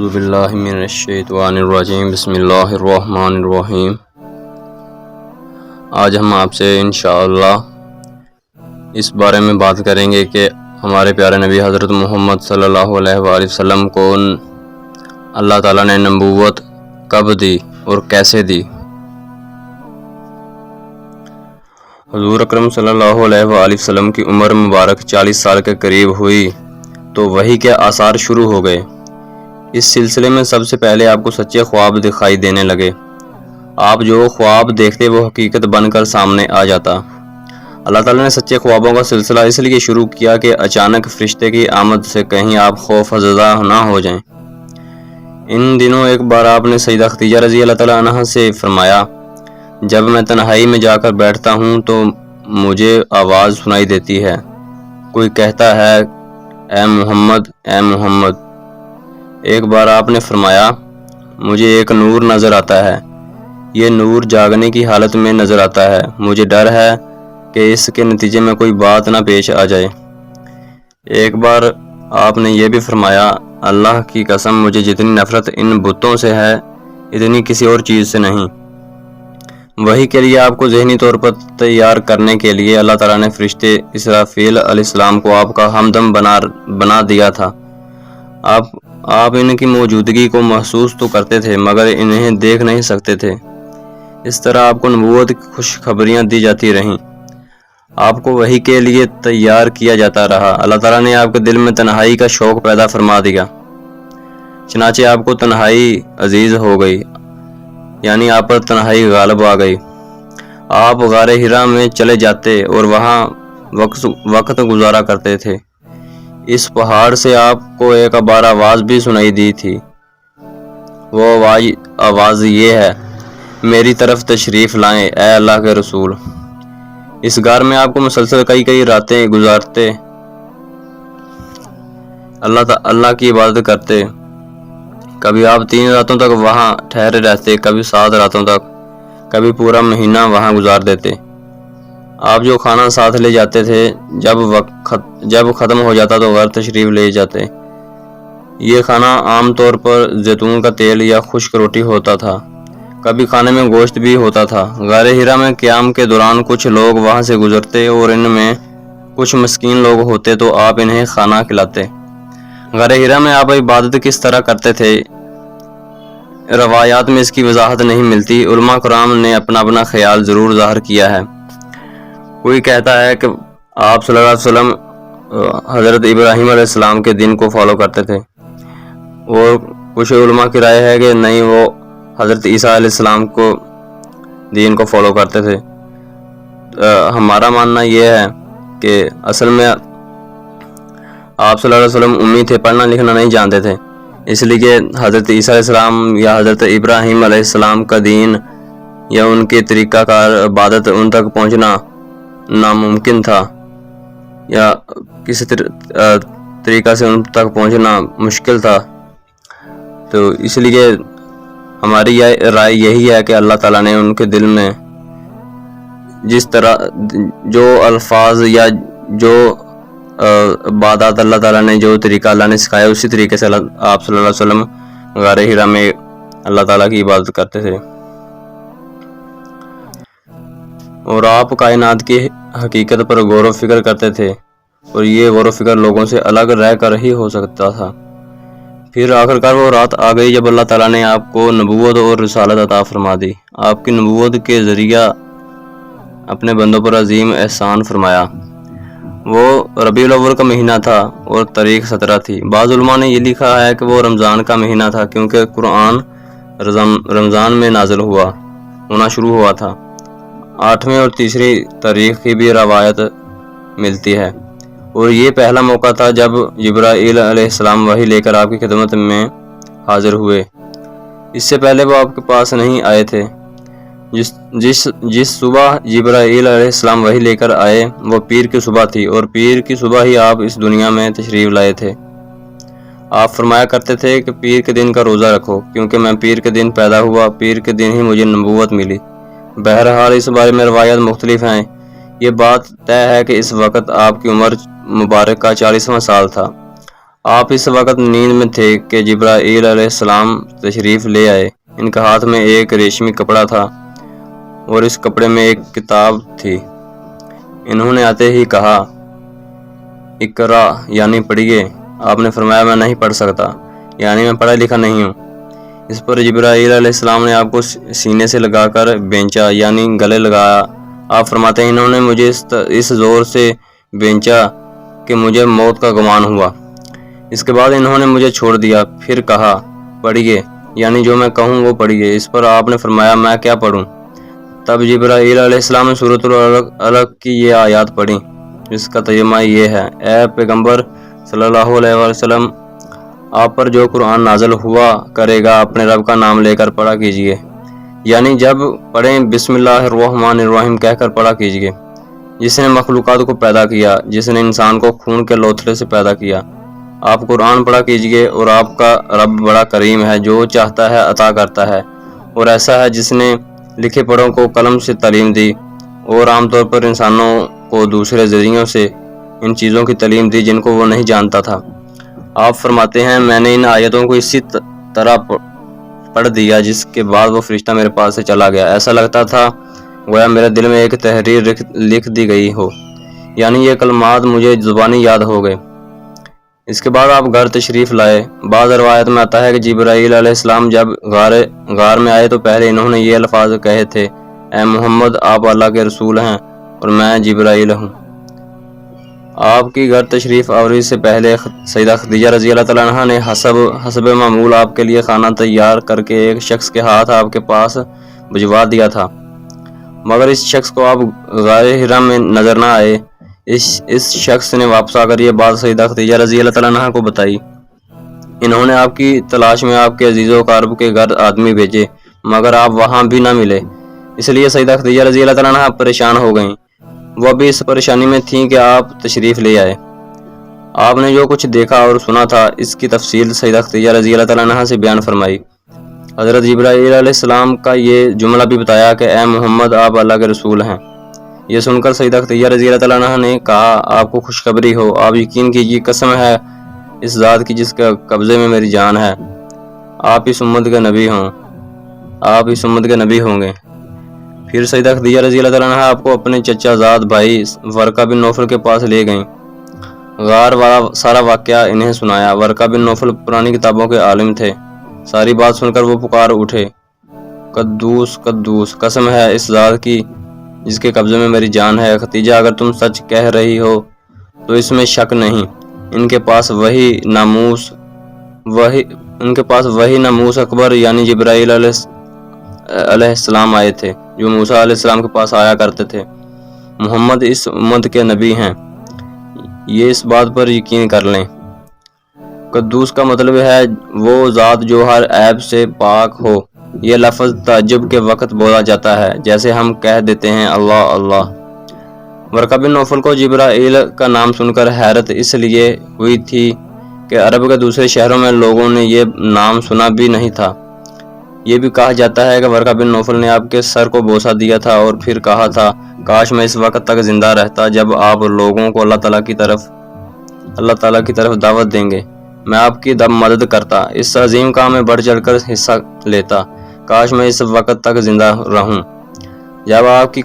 اعوذ باللہ من الشیطان الرجیم بسم اللہ الرحمن الرحیم۔ آج ہم آپ سے انشاءاللہ اس بارے میں بات کریں گے کہ ہمارے پیارے نبی حضرت محمد صلی اللہ علیہ وآلہ وسلم کو اللہ تعالیٰ نے نبوت کب دی اور کیسے دی۔ حضور اکرم صلی اللہ علیہ وآلہ وسلم کی عمر مبارک 40 سال کے قریب ہوئی تو وحی کے آثار شروع ہو گئے۔ اس سلسلے میں سب سے پہلے آپ کو سچے خواب دکھائی دینے لگے۔ آپ جو خواب دیکھتے وہ حقیقت بن کر سامنے آ جاتا۔ اللہ تعالیٰ نے سچے خوابوں کا سلسلہ اس لیے شروع کیا کہ اچانک فرشتے کی آمد سے کہیں آپ خوف زدہ نہ ہو جائیں۔ ان دنوں ایک بار آپ نے سیدہ خدیجہ رضی اللہ تعالیٰ عنہا سے فرمایا، جب میں تنہائی میں جا کر بیٹھتا ہوں تو مجھے آواز سنائی دیتی ہے، کوئی کہتا ہے اے محمد اے محمد۔ ایک بار آپ نے فرمایا، مجھے ایک نور نظر آتا ہے، یہ نور جاگنے کی حالت میں نظر آتا ہے، مجھے ڈر ہے کہ اس کے نتیجے میں کوئی بات نہ پیش آ جائے۔ ایک بار آپ نے یہ بھی فرمایا، اللہ کی قسم مجھے جتنی نفرت ان بتوں سے ہے اتنی کسی اور چیز سے نہیں۔ وحی کے لیے آپ کو ذہنی طور پر تیار کرنے کے لیے اللہ تعالیٰ نے فرشتے اسرافیل علیہ السلام کو آپ کا ہمدم بنا دیا تھا۔ آپ ان کی موجودگی کو محسوس تو کرتے تھے مگر انہیں دیکھ نہیں سکتے تھے۔ اس طرح آپ کو نبوت کی خوشخبریاں دی جاتی رہیں، آپ کو وحی کے لیے تیار کیا جاتا رہا۔ اللہ تعالیٰ نے آپ کے دل میں تنہائی کا شوق پیدا فرما دیا، چنانچہ آپ کو تنہائی عزیز ہو گئی، یعنی آپ پر تنہائی غالب آ گئی۔ آپ غار حرا میں چلے جاتے اور وہاں وقت گزارا کرتے تھے۔ اس پہاڑ سے آپ کو ایک بار آواز بھی سنائی دی تھی، وہ آواز یہ ہے، میری طرف تشریف لائیں اے اللہ کے رسول۔ اس غار میں آپ کو مسلسل کئی راتیں گزارتے، اللہ کی عبادت کرتے۔ کبھی آپ 3 راتوں تک وہاں ٹھہرے رہتے، کبھی 7 راتوں تک، کبھی پورا مہینہ وہاں گزار دیتے۔ آپ جو کھانا ساتھ لے جاتے تھے جب ختم ہو جاتا تو غار تشریف لے جاتے۔ یہ کھانا عام طور پر زیتون کا تیل یا خشک روٹی ہوتا تھا، کبھی کھانے میں گوشت بھی ہوتا تھا۔ غار حرا میں قیام کے دوران کچھ لوگ وہاں سے گزرتے اور ان میں کچھ مسکین لوگ ہوتے تو آپ انہیں کھانا کھلاتے۔ غار حرا میں آپ عبادت کس طرح کرتے تھے، روایات میں اس کی وضاحت نہیں ملتی۔ علماء کرام نے اپنا خیال ضرور ظاہر کیا ہے۔ کوئی کہتا ہے کہ آپ صلی اللہ علیہ وسلم حضرت ابراہیم علیہ السلام کے دین کو فالو کرتے تھے، اور کچھ علماء کی رائے ہے کہ نہیں، وہ حضرت عیسیٰ علیہ السلام کو دین کو فالو کرتے تھے۔ ہمارا ماننا یہ ہے کہ اصل میں آپ صلی اللہ علیہ وسلم امی تھے، پڑھنا لکھنا نہیں جانتے تھے، اس لیے کہ حضرت عیسیٰ علیہ السلام یا حضرت ابراہیم علیہ السلام کا دین یا ان کے طریقہ کار عبادت ان تک پہنچنا ناممکن تھا، یا کسی طریقہ سے ان تک پہنچنا مشکل تھا۔ تو اس لیے ہماری رائے یہی ہے کہ اللہ تعالیٰ نے ان کے دل میں جس طرح جو الفاظ یا جو عبادات اللہ تعالیٰ نے جو طریقہ اللہ نے سکھایا، اسی طریقے سے آپ صلی اللہ علیہ وسلم غار حرا میں اللہ تعالیٰ کی عبادت کرتے تھے، اور آپ کائنات کی حقیقت پر غور و فکر کرتے تھے، اور یہ غور و فکر لوگوں سے الگ رہ کر ہی ہو سکتا تھا۔ پھر آخرکار وہ رات آ گئی جب اللہ تعالیٰ نے آپ کو نبوت اور رسالت عطا فرما دی۔ آپ کی نبوت کے ذریعہ اپنے بندوں پر عظیم احسان فرمایا۔ وہ ربیع الاول کا مہینہ تھا اور تاریخ 17 تھی۔ بعض علماء نے یہ لکھا ہے کہ وہ رمضان کا مہینہ تھا، کیونکہ قرآن رمضان میں نازل ہونا شروع ہوا تھا۔ 8ویں اور تیسری تاریخ کی بھی روایت ملتی ہے، اور یہ پہلا موقع تھا جب جبرائیل علیہ السلام وحی لے کر آپ کی خدمت میں حاضر ہوئے۔ اس سے پہلے وہ آپ کے پاس نہیں آئے تھے۔ جس صبح جبرائیل علیہ السلام وحی لے کر آئے وہ پیر کی صبح تھی، اور پیر کی صبح ہی آپ اس دنیا میں تشریف لائے تھے۔ آپ فرمایا کرتے تھے کہ پیر کے دن کا روزہ رکھو، کیونکہ میں پیر کے دن پیدا ہوا، پیر کے دن ہی مجھے نبوت ملی۔ بہرحال اس بارے میں روایات مختلف ہیں۔ یہ بات طے ہے کہ اس وقت آپ کی عمر مبارک کا 40واں سال تھا۔ آپ اس وقت نیند میں تھے کہ جبرائیل علیہ السلام تشریف لے آئے۔ ان کے ہاتھ میں ایک ریشمی کپڑا تھا اور اس کپڑے میں ایک کتاب تھی۔ انہوں نے آتے ہی کہا، اقرا یعنی پڑھیے۔ آپ نے فرمایا، میں نہیں پڑھ سکتا، یعنی میں پڑھا لکھا نہیں ہوں۔ اس پر جبرائیل علیہ السلام نے آپ کو سینے سے لگا کر بینچا یعنی گلے لگایا۔ آپ فرماتے ہیں، انہوں نے مجھے اس زور سے بینچا کہ مجھے موت کا گمان ہوا۔ اس کے بعد انہوں نے مجھے چھوڑ دیا، پھر کہا، پڑھیے، یعنی جو میں کہوں وہ پڑھیے۔ اس پر آپ نے فرمایا، میں کیا پڑھوں؟ تب جبرائیل علیہ السلام نے سورۃ العلق کی یہ آیات پڑھی، جس کا ترجمہ یہ ہے، اے پیغمبر صلی اللہ علیہ وسلم، آپ پر جو قرآن نازل ہوا کرے گا اپنے رب کا نام لے کر پڑھا کیجیے، یعنی جب پڑھیں بسم اللہ الرحمن الرحیم کہہ کر پڑھا کیجیے۔ جس نے مخلوقات کو پیدا کیا، جس نے انسان کو خون کے لوتھڑے سے پیدا کیا، آپ قرآن پڑھا کیجیے، اور آپ کا رب بڑا کریم ہے، جو چاہتا ہے عطا کرتا ہے، اور ایسا ہے جس نے لکھے پڑھوں کو قلم سے تعلیم دی، اور عام طور پر انسانوں کو دوسرے ذریعوں سے ان چیزوں کی تعلیم دی جن کو وہ نہیں جانتا تھا۔ آپ فرماتے ہیں، میں نے ان آیتوں کو اسی طرح پڑھ دیا، جس کے بعد وہ فرشتہ میرے پاس سے چلا گیا۔ ایسا لگتا تھا گویا میرے دل میں ایک تحریر لکھ دی گئی ہو، یعنی یہ کلمات مجھے زبانی یاد ہو گئے۔ اس کے بعد آپ گھر تشریف لائے۔ بعض روایت میں آتا ہے کہ جبرائیل علیہ السلام جب غار میں آئے تو پہلے انہوں نے یہ الفاظ کہے تھے، اے محمد، آپ اللہ کے رسول ہیں اور میں جبرائیل ہوں۔ آپ کی گھر تشریف آوری سے پہلے سیدہ خدیجہ رضی اللہ تعالیٰ عنہا نے حسب معمول آپ کے لیے کھانا تیار کر کے ایک شخص کے ہاتھ آپ کے پاس بھجوا دیا تھا، مگر اس شخص کو آپ غار حرا میں نظر نہ آئے۔ اس شخص نے واپس آ کر یہ بات سیدہ خدیجہ رضی اللہ تعالیٰ عنہا کو بتائی۔ انہوں نے آپ کی تلاش میں آپ کے عزیز و اقارب کے گھر آدمی بھیجے، مگر آپ وہاں بھی نہ ملے، اس لیے سیدہ خدیجہ رضی اللہ تعالیٰ عنہا پریشان ہو گئیں۔ وہ بھی اس پریشانی میں تھیں کہ آپ تشریف لے آئے۔ آپ نے جو کچھ دیکھا اور سنا تھا، اس کی تفصیل سیدہ خدیجہ رضی اللہ تعالیٰ عنہا سے بیان فرمائی۔ حضرت جبرائیل علیہ السلام کا یہ جملہ بھی بتایا کہ اے محمد، آپ اللہ کے رسول ہیں۔ یہ سن کر سیدہ خدیجہ رضی اللہ تعالیٰ عنہا نے کہا، آپ کو خوشخبری ہو، آپ یقین کیجیے، قسم ہے اس ذات کی جس کے قبضے میں میری جان ہے، آپ اس امت کے نبی ہوں گے۔ پھر سیدہ خدیجہ رضی اللہ تعالیٰ عنہا آپ کو اپنے چچا زاد بھائی ورقہ بن نوفل کے پاس لے گئیں۔ غار والا سارا واقعہ انہیں سنایا۔ ورقہ بن نوفل پرانی کتابوں کے عالم تھے۔ ساری بات سن کر وہ پکار اٹھے، قدوس قدوس، قسم ہے اس ذات کی جس کے قبضے میں میری جان ہے، خدیجہ اگر تم سچ کہہ رہی ہو تو اس میں شک نہیں، ان کے پاس وہی ناموس اکبر یعنی جبرائیل علیہ السلام آئے تھے، جو موسیٰ علیہ السلام کے پاس آیا کرتے تھے۔ محمد اس امت کے نبی ہیں، یہ اس بات پر یقین کر لیں۔ قدوس کا مطلب ہے وہ ذات جو ہر عیب سے پاک ہو۔ یہ لفظ تعجب کے وقت بولا جاتا ہے، جیسے ہم کہہ دیتے ہیں اللہ اللہ۔ ورقہ بن نوفل کو جبرائیل کا نام سن کر حیرت اس لیے ہوئی تھی کہ عرب کے دوسرے شہروں میں لوگوں نے یہ نام سنا بھی نہیں تھا۔ یہ بھی کہا جاتا ہے کہ ورقہ بن نوفل نے آپ کے سر کو بوسہ دیا تھا اور پھر کہا تھا، کاش میں اس وقت تک زندہ رہتا جب آپ لوگوں کو اللہ تعالیٰ کی طرف دعوت دیں گے، میں آپ کی مدد کرتا، اس عظیم کام میں بڑھ چڑھ کر حصہ لیتا، کاش میں اس وقت تک زندہ رہوں۔ جب آپ کی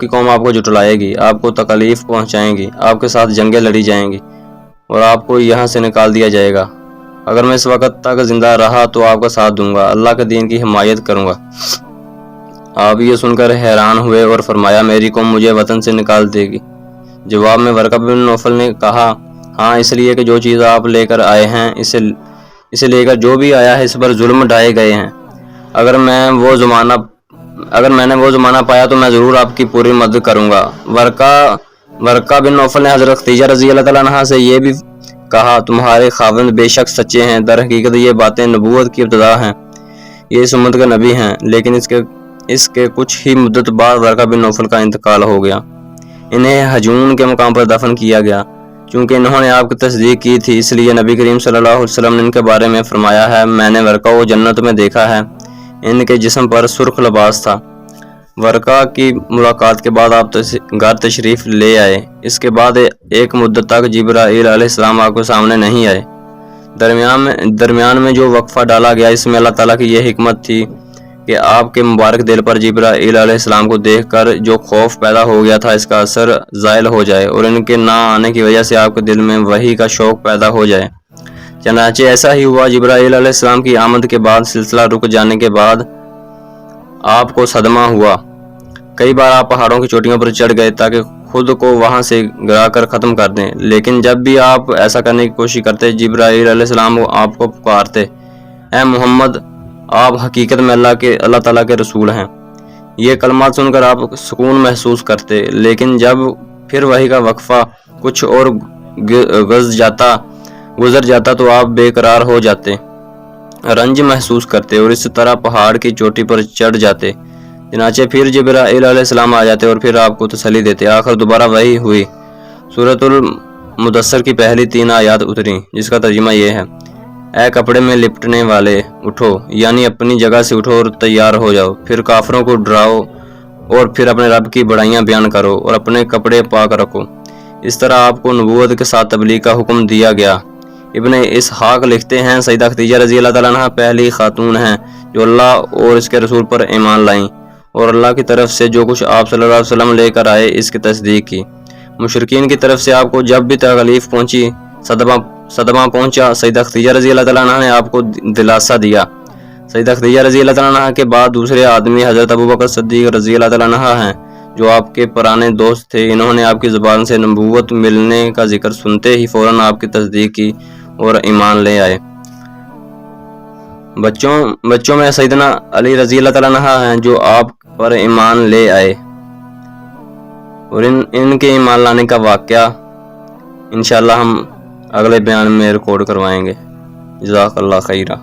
قوم آپ کو جھٹلائے گی، آپ کو تکلیف پہنچائیں گی، آپ کے ساتھ جنگیں لڑی جائیں گی اور آپ کو یہاں سے نکال دیا جائے گا، اگر میں اس وقت تک زندہ رہا تو آپ کا ساتھ دوں گا، اللہ کے دین کی حمایت کروں گا۔ آپ یہ سن کر حیران ہوئے اور فرمایا، میری قوم مجھے وطن سے نکال دے گی؟ جواب میں ورقہ بن نوفل نے کہا، ہاں، اس لیے کہ جو چیز آپ لے کر آئے ہیں، اسے لے کر جو بھی آیا ہے اس پر ظلم ڈھائے گئے ہیں۔ اگر میں نے وہ زمانہ پایا تو میں ضرور آپ کی پوری مدد کروں گا۔ ورقہ بن نوفل نے حضرت خدیجہ رضی اللہ تعالیٰ عنہا سے یہ بھی کہا، تمہارے خاوند بے شک سچے ہیں، در حقیقت یہ باتیں نبوت کی ابتدا ہیں، یہ اس امت کے نبی ہیں۔ لیکن اس کے کچھ ہی مدت بعد ورقہ بن نوفل کا انتقال ہو گیا۔ انہیں حجون کے مقام پر دفن کیا گیا۔ چونکہ انہوں نے آپ کی تصدیق کی تھی، اس لیے نبی کریم صلی اللہ علیہ وسلم نے ان کے بارے میں فرمایا ہے، میں نے ورقہ کو جنت میں دیکھا ہے، ان کے جسم پر سرخ لباس تھا، ورقہ کی ملاقات کے بعد آپ گھر تشریف لے آئے۔ اس کے بعد ایک مدت تک جبرائیل علیہ السلام آپ کے سامنے نہیں آئے۔ درمیان میں جو وقفہ ڈالا گیا، اس میں اللہ تعالیٰ کی یہ حکمت تھی کہ آپ کے مبارک دل پر جبرائیل علیہ السلام کو دیکھ کر جو خوف پیدا ہو گیا تھا، اس کا اثر زائل ہو جائے اور ان کے نہ آنے کی وجہ سے آپ کے دل میں وحی کا شوق پیدا ہو جائے۔ چنانچہ ایسا ہی ہوا۔ جبرائیل علیہ السلام کی آمد کے بعد سلسلہ رک جانے کے بعد آپ کو صدمہ ہوا۔ کئی بار آپ پہاڑوں کی چوٹیوں پر چڑھ گئے تاکہ خود کو وہاں سے گرا کر ختم کر دیں، لیکن جب بھی آپ ایسا کرنے کی کوشش کرتے، جبرائیل علیہ السلام آپ کو پکارتے، اے محمد، آپ حقیقت میں اللہ تعالیٰ کے رسول ہیں۔ یہ کلمات سن کر آپ سکون محسوس کرتے، لیکن جب پھر وحی کا وقفہ کچھ اور گزر جاتا تو آپ بے قرار ہو جاتے، رنج محسوس کرتے اور اس طرح پہاڑ کی چوٹی پر چڑھ جاتے۔ چنانچہ پھر جبرائیل علیہ السلام آ جاتے اور پھر آپ کو تسلی دیتے۔ آخر دوبارہ وحی ہوئی۔ سورۃ المدثر کی پہلی 3 آیات اتری، جس کا ترجمہ یہ ہے: اے کپڑے میں لپٹنے والے، اٹھو، یعنی اپنی جگہ سے اٹھو اور تیار ہو جاؤ، پھر کافروں کو ڈراؤ اور پھر اپنے رب کی بڑائیاں بیان کرو اور اپنے کپڑے پاک رکھو۔ اس طرح آپ کو نبوت کے ساتھ تبلیغ کا حکم دیا گیا۔ ابن اسحاق لکھتے ہیں، سیدہ خدیجہ رضی اللہ تعالیٰ عنہ پہلی خاتون ہیں جو اللہ اور اس کے رسول پر ایمان لائیں اور اللہ کی طرف سے جو کچھ آپ صلی اللہ علیہ وسلم لے کر آئے اس کی تصدیق کی۔ مشرکین کی طرف سے آپ کو جب بھی تکلیف پہنچی، صدمہ پہنچا، سیدہ خدیجہ رضی اللہ تعالیٰ عنہ نے آپ کو دلاسا دیا۔ سیدہ خدیجہ رضی اللہ تعالیٰ عنہ کے بعد دوسرے آدمی حضرت ابوبکر صدیق رضی اللہ تعالیٰ عنہ ہیں، جو آپ کے پرانے دوست تھے۔ انہوں نے آپ کی زبان سے نبوت ملنے کا ذکر سنتے ہی فوراً آپ کی تصدیق کی اور ایمان لے آئے۔ بچوں میں سیدنا علی رضی اللہ تعالیٰ عنہ ہیں جو آپ پر ایمان لے آئے، اور ان کے ایمان لانے کا واقعہ انشاءاللہ ہم اگلے بیان میں ریکارڈ کروائیں گے۔ جزاک اللہ خیرہ۔